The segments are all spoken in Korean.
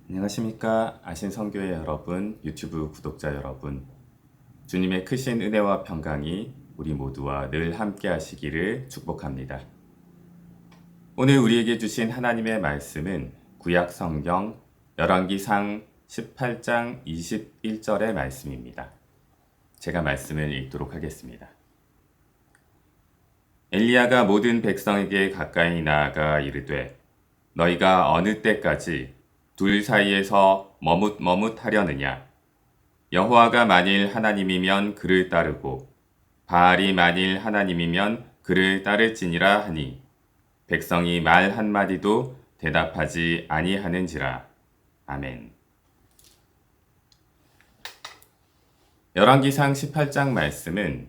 안녕하십니까. 아신성교회 여러분, 유튜브 구독자 여러분. 주님의 크신 은혜와 평강이 우리 모두와 늘 함께 하시기를 축복합니다. 오늘 우리에게 주신 하나님의 말씀은 구약 성경 열왕기상 18장 21절의 말씀입니다. 제가 말씀을 읽도록 하겠습니다. 엘리야가 모든 백성에게 가까이 나아가 이르되 너희가 어느 때까지 둘 사이에서 머뭇머뭇하려느냐? 여호와가 만일 하나님이면 그를 따르고 바알이 만일 하나님이면 그를 따를지니라 하니 백성이 말 한마디도 대답하지 아니하는지라. 아멘. 열왕기상 18장 말씀은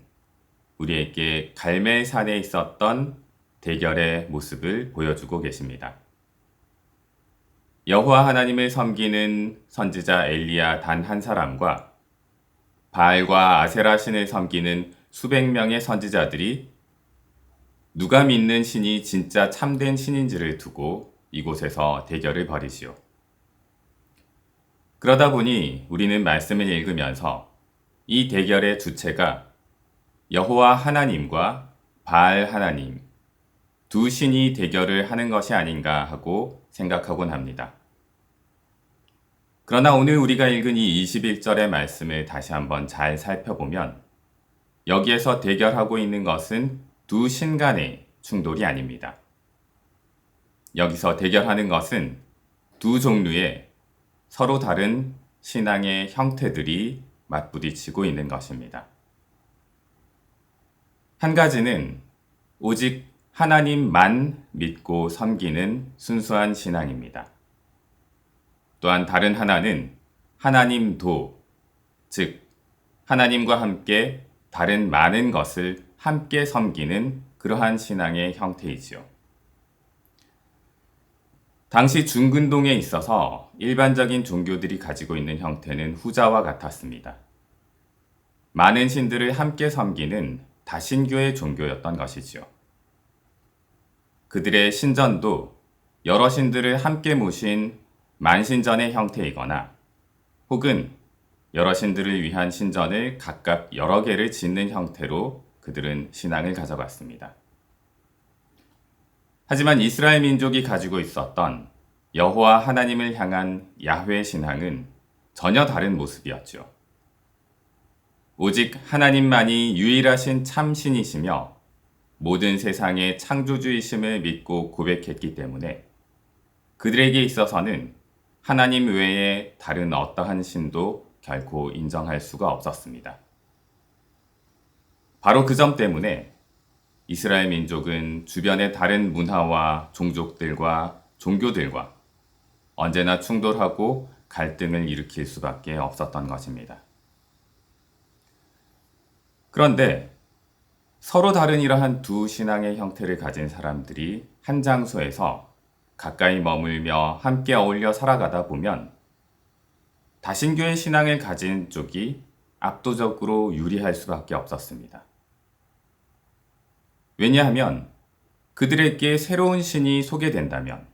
우리에게 갈멜산에 있었던 대결의 모습을 보여주고 계십니다. 여호와 하나님을 섬기는 선지자 엘리야 단 한 사람과 바알과 아세라 신을 섬기는 수백 명의 선지자들이 누가 믿는 신이 진짜 참된 신인지를 두고 이곳에서 대결을 벌이시오. 그러다 보니 우리는 말씀을 읽으면서 이 대결의 주체가 여호와 하나님과 바알 하나님 두 신이 대결을 하는 것이 아닌가 하고 생각하곤 합니다. 그러나 오늘 우리가 읽은 이 21절의 말씀을 다시 한번 잘 살펴보면 여기에서 대결하고 있는 것은 두 신 간의 충돌이 아닙니다. 여기서 대결하는 것은 두 종류의 서로 다른 신앙의 형태들이 맞부딪히고 있는 것입니다. 한 가지는 오직 하나님만 믿고 섬기는 순수한 신앙입니다. 또한 다른 하나는 하나님도, 즉 하나님과 함께 다른 많은 것을 함께 섬기는 그러한 신앙의 형태이지요. 당시 중근동에 있어서 일반적인 종교들이 가지고 있는 형태는 후자와 같았습니다. 많은 신들을 함께 섬기는 다신교의 종교였던 것이지요. 그들의 신전도 여러 신들을 함께 모신 만신전의 형태이거나 혹은 여러 신들을 위한 신전을 각각 여러 개를 짓는 형태로 그들은 신앙을 가져갔습니다. 하지만 이스라엘 민족이 가지고 있었던 여호와 하나님을 향한 야훼 신앙은 전혀 다른 모습이었죠. 오직 하나님만이 유일하신 참신이시며 모든 세상의 창조주이심을 믿고 고백했기 때문에 그들에게 있어서는 하나님 외에 다른 어떠한 신도 결코 인정할 수가 없었습니다. 바로 그 점 때문에 이스라엘 민족은 주변의 다른 문화와 종족들과 종교들과 언제나 충돌하고 갈등을 일으킬 수밖에 없었던 것입니다. 그런데 서로 다른 이러한 두 신앙의 형태를 가진 사람들이 한 장소에서 가까이 머물며 함께 어울려 살아가다 보면 다신교의 신앙을 가진 쪽이 압도적으로 유리할 수밖에 없었습니다. 왜냐하면 그들에게 새로운 신이 소개된다면,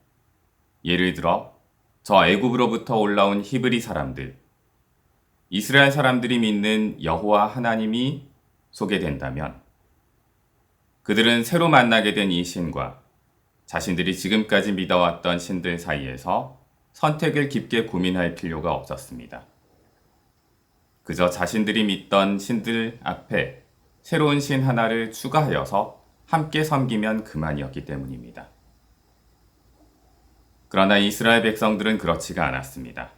예를 들어 저 애굽으로부터 올라온 히브리 사람들, 이스라엘 사람들이 믿는 여호와 하나님이 소개된다면 그들은 새로 만나게 된 이 신과 자신들이 지금까지 믿어왔던 신들 사이에서 선택을 깊게 고민할 필요가 없었습니다. 그저 자신들이 믿던 신들 앞에 새로운 신 하나를 추가하여서 함께 섬기면 그만이었기 때문입니다. 그러나 이스라엘 백성들은 그렇지가 않았습니다.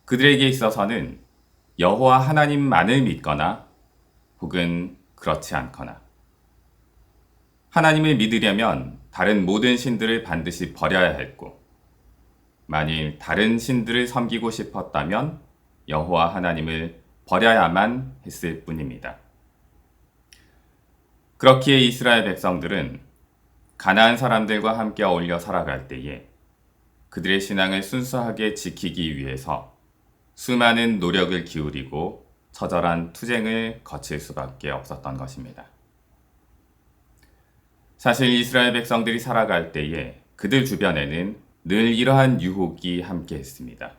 그들에게 있어서는 여호와 하나님만을 믿거나 혹은 그렇지 않거나 하나님을 믿으려면 다른 모든 신들을 반드시 버려야 했고 만일 다른 신들을 섬기고 싶었다면 여호와 하나님을 버려야만 했을 뿐입니다. 그렇기에 이스라엘 백성들은 가나안 사람들과 함께 어울려 살아갈 때에 그들의 신앙을 순수하게 지키기 위해서 수많은 노력을 기울이고 처절한 투쟁을 거칠 수밖에 없었던 것입니다. 사실 이스라엘 백성들이 살아갈 때에 그들 주변에는 늘 이러한 유혹이 함께 했습니다.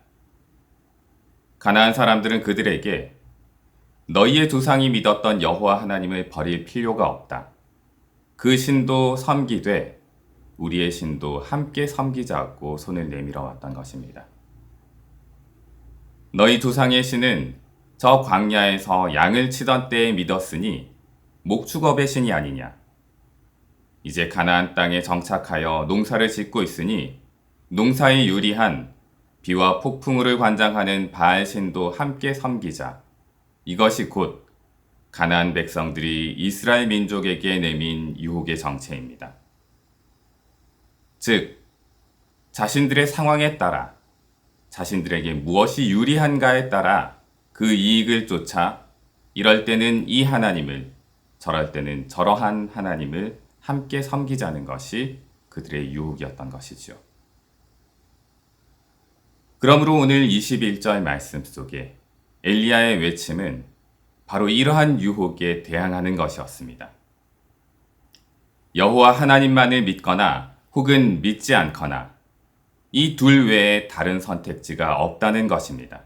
가나안 사람들은 그들에게 너희의 조상이 믿었던 여호와 하나님을 버릴 필요가 없다. 그 신도 섬기되 우리의 신도 함께 섬기자고 손을 내밀어 왔던 것입니다. 너희 조상의 신은 저 광야에서 양을 치던 때에 믿었으니 목축업의 신이 아니냐. 이제 가나안 땅에 정착하여 농사를 짓고 있으니 농사에 유리한 비와 폭풍우를 관장하는 바알 신도 함께 섬기자. 이것이 곧 가나안 백성들이 이스라엘 민족에게 내민 유혹의 정체입니다. 즉, 자신들의 상황에 따라 자신들에게 무엇이 유리한가에 따라 그 이익을 쫓아 이럴 때는 이 하나님을, 저럴 때는 저러한 하나님을 함께 섬기자는 것이 그들의 유혹이었던 것이죠. 그러므로 오늘 21절 말씀 속에 엘리야의 외침은 바로 이러한 유혹에 대항하는 것이었습니다. 여호와 하나님만을 믿거나 혹은 믿지 않거나 이 둘 외에 다른 선택지가 없다는 것입니다.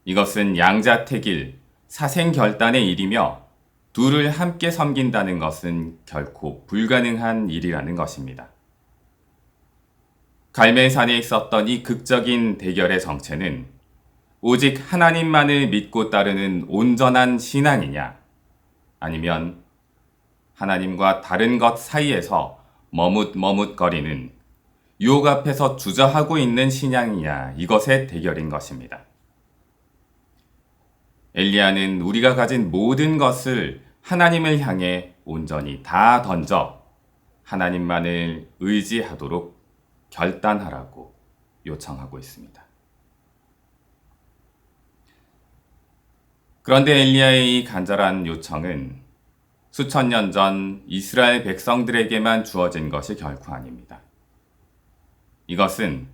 이것은 양자택일, 사생결단의 일이며 둘을 함께 섬긴다는 것은 결코 불가능한 일이라는 것입니다. 갈멜산에 있었던 이 극적인 대결의 정체는 오직 하나님만을 믿고 따르는 온전한 신앙이냐, 아니면 하나님과 다른 것 사이에서 머뭇머뭇거리는 유혹 앞에서 주저하고 있는 신앙이냐, 이것의 대결인 것입니다. 엘리야는 우리가 가진 모든 것을 하나님을 향해 온전히 다 던져 하나님만을 의지하도록 결단하라고 요청하고 있습니다. 그런데 엘리야의 이 간절한 요청은 수천 년 전 이스라엘 백성들에게만 주어진 것이 결코 아닙니다. 이것은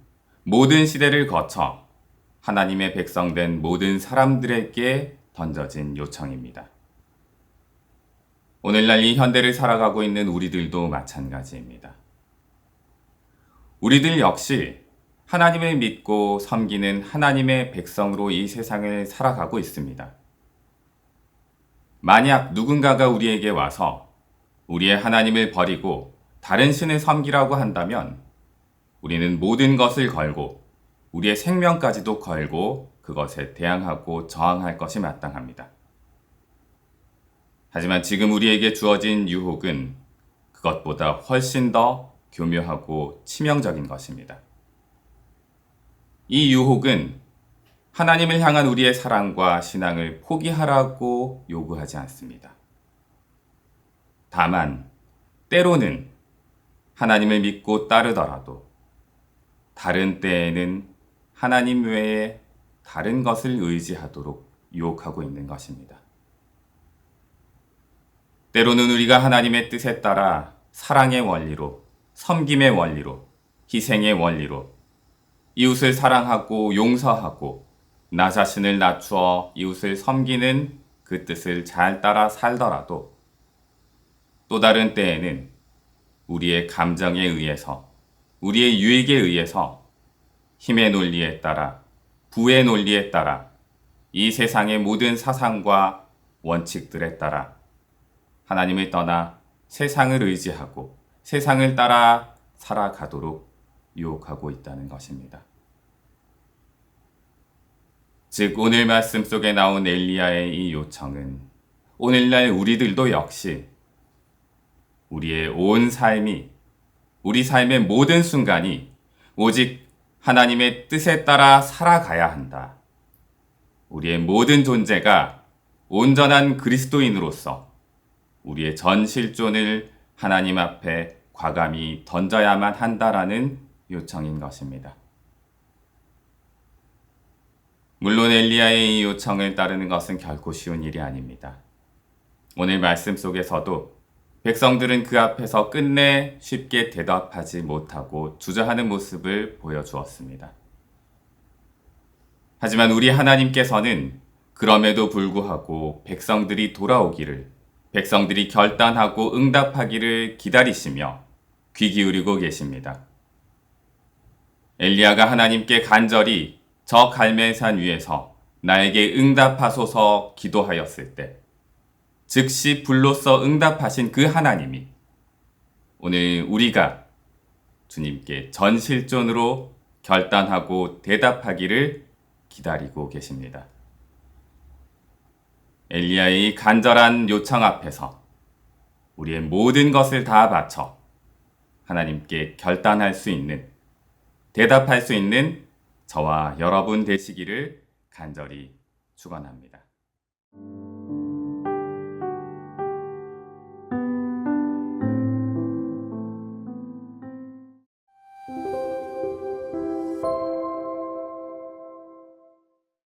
모든 시대를 거쳐 하나님의 백성된 모든 사람들에게 던져진 요청입니다. 오늘날 이 현대를 살아가고 있는 우리들도 마찬가지입니다. 우리들 역시 하나님을 믿고 섬기는 하나님의 백성으로 이 세상을 살아가고 있습니다. 만약 누군가가 우리에게 와서 우리의 하나님을 버리고 다른 신을 섬기라고 한다면 우리는 모든 것을 걸고 우리의 생명까지도 걸고 그것에 대항하고 저항할 것이 마땅합니다. 하지만 지금 우리에게 주어진 유혹은 그것보다 훨씬 더 교묘하고 치명적인 것입니다. 이 유혹은 하나님을 향한 우리의 사랑과 신앙을 포기하라고 요구하지 않습니다. 다만 때로는 하나님을 믿고 따르더라도 다른 때에는 하나님 외에 다른 것을 의지하도록 유혹하고 있는 것입니다. 때로는 우리가 하나님의 뜻에 따라 사랑의 원리로, 섬김의 원리로, 희생의 원리로 이웃을 사랑하고 용서하고 나 자신을 낮추어 이웃을 섬기는 그 뜻을 잘 따라 살더라도 또 다른 때에는 우리의 감정에 의해서, 우리의 유익에 의해서 힘의 논리에 따라, 부의 논리에 따라 이 세상의 모든 사상과 원칙들에 따라 하나님을 떠나 세상을 의지하고 세상을 따라 살아가도록 유혹하고 있다는 것입니다. 즉 오늘 말씀 속에 나온 엘리야의 이 요청은 오늘날 우리들도 역시 우리의 온 삶이, 우리 삶의 모든 순간이 오직 하나님의 뜻에 따라 살아가야 한다. 우리의 모든 존재가 온전한 그리스도인으로서 우리의 전 실존을 하나님 앞에 과감히 던져야만 한다라는 요청인 것입니다. 물론 엘리야의 이 요청을 따르는 것은 결코 쉬운 일이 아닙니다. 오늘 말씀 속에서도 백성들은 그 앞에서 끝내 쉽게 대답하지 못하고 주저하는 모습을 보여주었습니다. 하지만 우리 하나님께서는 그럼에도 불구하고 백성들이 돌아오기를, 백성들이 결단하고 응답하기를 기다리시며 귀 기울이고 계십니다. 엘리야가 하나님께 간절히 저 갈멜산 위에서 나에게 응답하소서 기도하였을 때 즉시 불로써 응답하신 그 하나님이 오늘 우리가 주님께 전실존으로 결단하고 대답하기를 기다리고 계십니다. 엘리야의 간절한 요청 앞에서 우리의 모든 것을 다 바쳐 하나님께 결단할 수 있는, 대답할 수 있는 저와 여러분 되시기를 간절히 축원합니다.